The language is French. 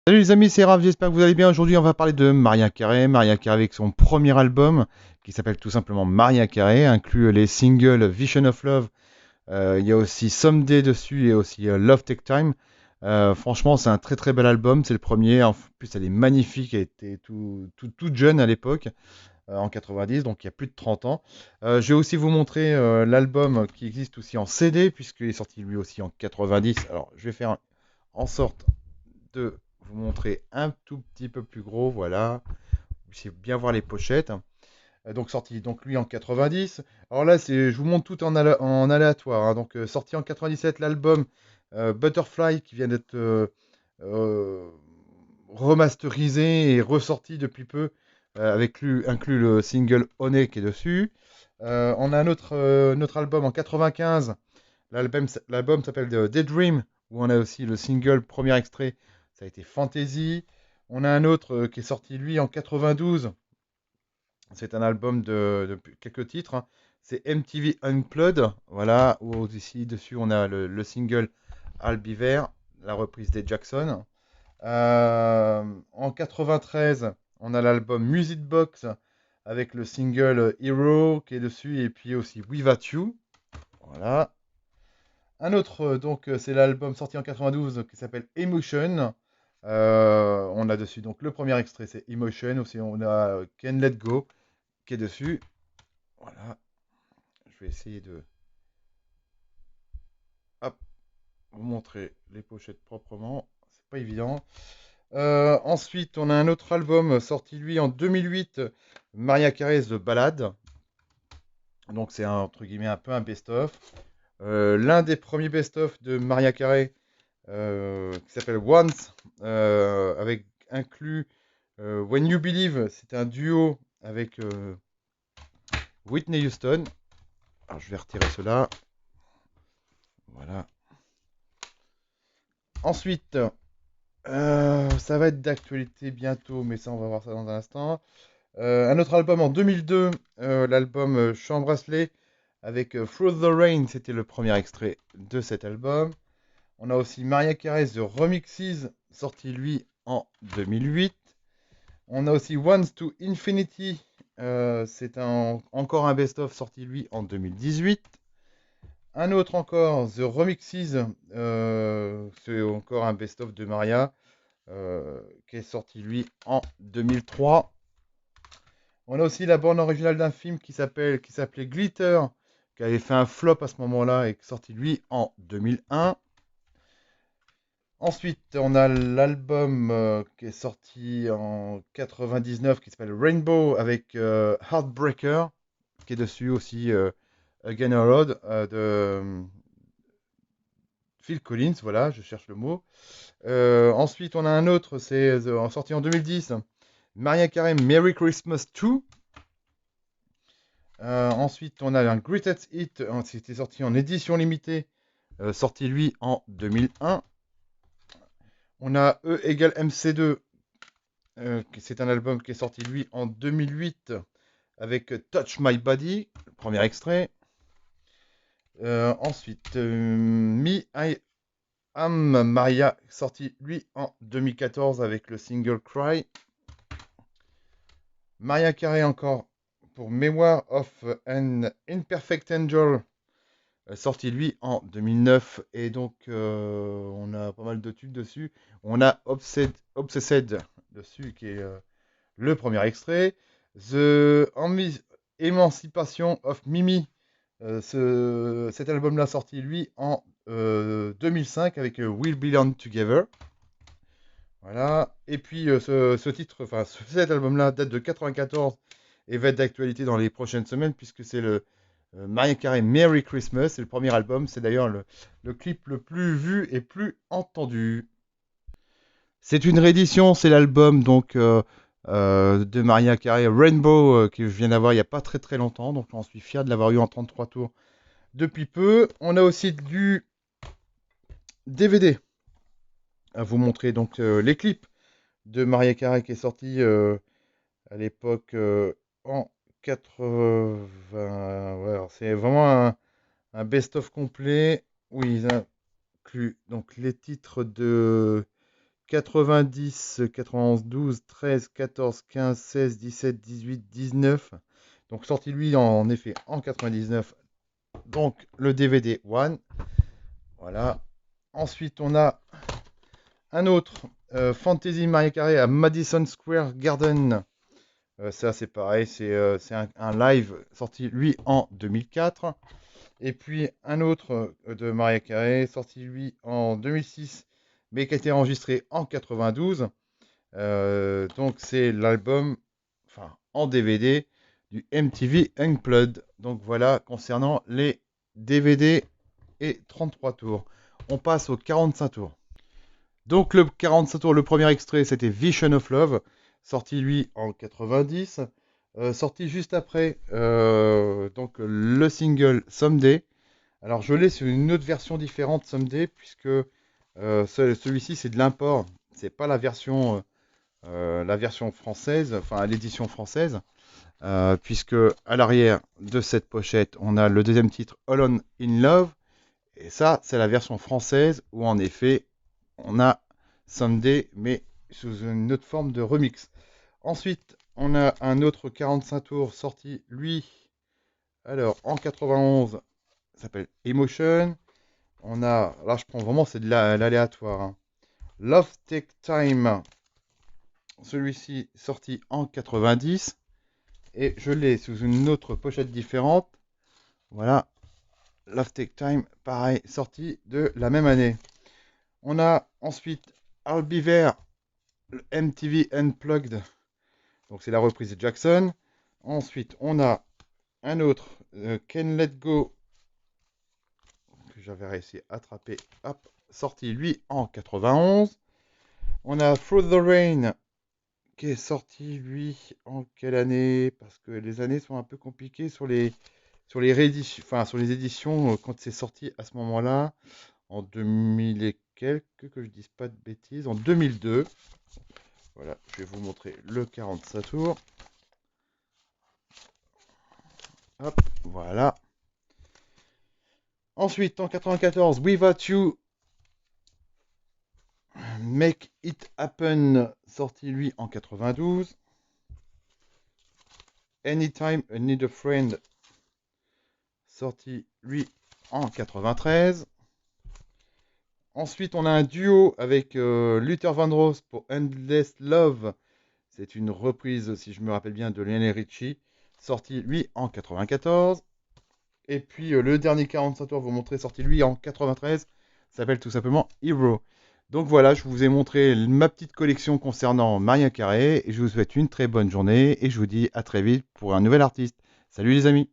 Salut les amis, c'est Raph, j'espère que vous allez bien. Aujourd'hui, on va parler de Mariah Carey. Mariah Carey avec son premier album qui s'appelle tout simplement Mariah Carey, inclut les singles Vision of Love. Il y a aussi Someday dessus et aussi Love Take Time. Franchement, c'est un très très bel album. C'est le premier. En plus, elle est magnifique. Elle était toute jeune à l'époque, en 90, donc il y a plus de 30 ans. Je vais aussi vous montrer l'album qui existe aussi en CD, puisqu'il est sorti lui aussi en 90. Alors, je vais faire en sorte de vous montrer un tout petit peu plus gros, voilà. Vous puissiez bien voir les pochettes. Donc sorti donc lui en 90. Alors là, je vous montre tout en aléatoire, hein. Donc sorti en 97 l'album Butterfly qui vient d'être euh, remasterisé et ressorti depuis peu avec inclus le single Honey qui est dessus. On a notre album en 95. L'album s'appelle Daydream, où on a aussi le single, premier extrait, ça a été Fantasy. On a un autre qui est sorti, lui, en 92. C'est un album de quelques titres, hein. C'est MTV Unplugged, voilà, où ici, dessus, on a le single I'll Be There, la reprise des Jackson. En 93, on a l'album Music Box avec le single Hero qui est dessus, et puis aussi Without You. Voilà. Un autre, c'est l'album sorti en 92 qui s'appelle Emotion. On a dessus donc le premier extrait, c'est Emotion. Aussi, on a Can Let Go qui est dessus. Voilà. Je vais essayer de hop, vous montrer les pochettes proprement. C'est pas évident. Ensuite, on a un autre album sorti lui en 2008, Mariah Carey's The Ballad. Donc c'est entre guillemets un peu un best-of. L'un des premiers best-of de Mariah Carey qui s'appelle Once, avec inclus When You Believe, c'est un duo avec Whitney Houston. Alors je vais retirer cela. Voilà. Ensuite, ça va être d'actualité bientôt, mais ça on va voir ça dans un instant. Un autre album en 2002, l'album Sean Bracelet avec Through the Rain, c'était le premier extrait de cet album. On a aussi Mariah Carey The Remixes, sorti lui en 2008. On a aussi Once to Infinity, encore un best-of sorti lui en 2018. Un autre encore, The Remixes, c'est encore un best-of de Maria, qui est sorti lui en 2003. On a aussi la bande originale d'un film qui s'appelait Glitter, qui avait fait un flop à ce moment-là et qui est sorti lui en 2001. Ensuite, on a l'album qui est sorti en 99 qui s'appelle Rainbow avec Heartbreaker, qui est dessus aussi Again a Road de Phil Collins, voilà, je cherche le mot. Ensuite, on a un autre, c'est sorti en 2010, Mariah Carey Merry Christmas 2. Ensuite, on a un Greatest Hit, c'était sorti en édition limitée, sorti lui en 2001. On a E égale MC2. C'est un album qui est sorti lui en 2008 avec Touch My Body, le premier extrait. Ensuite, Me I Am Maria, sorti lui en 2014 avec le single Cry. Mariah Carey encore pour Memoir of an Imperfect Angel, sorti lui en 2009. Et donc, on a pas mal de tubes dessus. On a Obsessed dessus qui est le premier extrait. Emancipation of Mimi. Cet album-là sorti, lui, en 2005 avec We'll Belong Together. Voilà. Et puis, cet album-là date de 94 et va être d'actualité dans les prochaines semaines puisque c'est le Mariah Carey Merry Christmas. C'est le premier album. C'est d'ailleurs le clip le plus vu et plus entendu. C'est une réédition, c'est l'album de Mariah Carey Rainbow que je viens d'avoir il n'y a pas très très longtemps, donc j'en suis fier de l'avoir eu en 33 tours depuis peu. On a aussi du DVD à vous montrer, donc les clips de Mariah Carey qui est sorti à l'époque en 80. Ouais, alors c'est vraiment un best-of complet où ils incluent donc les titres de 90, 91, 12, 13, 14, 15, 16, 17, 18, 19. Donc sorti lui en effet en 99. Donc le DVD One. Voilà. Ensuite on a un autre Fantasy Maria Carré à Madison Square Garden. Ça c'est pareil, c'est un live sorti lui en 2004. Et puis un autre de Maria Carey, sorti lui en 2006, mais qui a été enregistré en 92. Donc c'est l'album, enfin en DVD, du MTV Unplugged. Donc voilà, concernant les DVD et 33 tours. On passe aux 45 tours. Donc le 45 tours, le premier extrait, c'était Vision of Love, sorti lui en 90. Sorti juste après, donc le single Someday. Alors je l'ai sur une autre version différente Someday, puisque celui-ci c'est de l'import, c'est pas la version française, enfin l'édition française, puisque à l'arrière de cette pochette on a le deuxième titre Alone in Love, et ça c'est la version française où en effet on a Someday mais sous une autre forme de remix. Ensuite on a un autre 45 tours sorti lui, alors en 91, s'appelle Emotion. On a, là je prends vraiment, c'est de l'aléatoire, hein. Love Take Time, celui-ci sorti en 90. Et je l'ai sous une autre pochette différente. Voilà, Love Take Time, pareil, sorti de la même année. On a ensuite I'll Be There, le MTV Unplugged. Donc c'est la reprise de Jackson. Ensuite, on a un autre, Can't Let Go, que j'avais réussi à attraper, hop, sorti lui en 91. On a Through the Rain qui est sorti lui en quelle année? Parce que les années sont un peu compliquées sur les rééditions, enfin sur les éditions quand c'est sorti à ce moment-là, en 2000 et quelques, que je dise pas de bêtises, en 2002. Voilà, je vais vous montrer le 45 tours. Hop, voilà. Ensuite, en 94, Without You, Make It Happen, sorti lui en 92. Anytime I Need a Friend, sorti lui en 93. Ensuite, on a un duo avec Luther Vandross pour Endless Love. C'est une reprise, si je me rappelle bien, de Lionel Richie, sorti lui en 94. Et puis le dernier 45 tours, vous montrer, sorti lui en 93, s'appelle tout simplement Hero. Donc voilà, je vous ai montré ma petite collection concernant Maria Carey, et je vous souhaite une très bonne journée, et je vous dis à très vite pour un nouvel artiste. Salut les amis!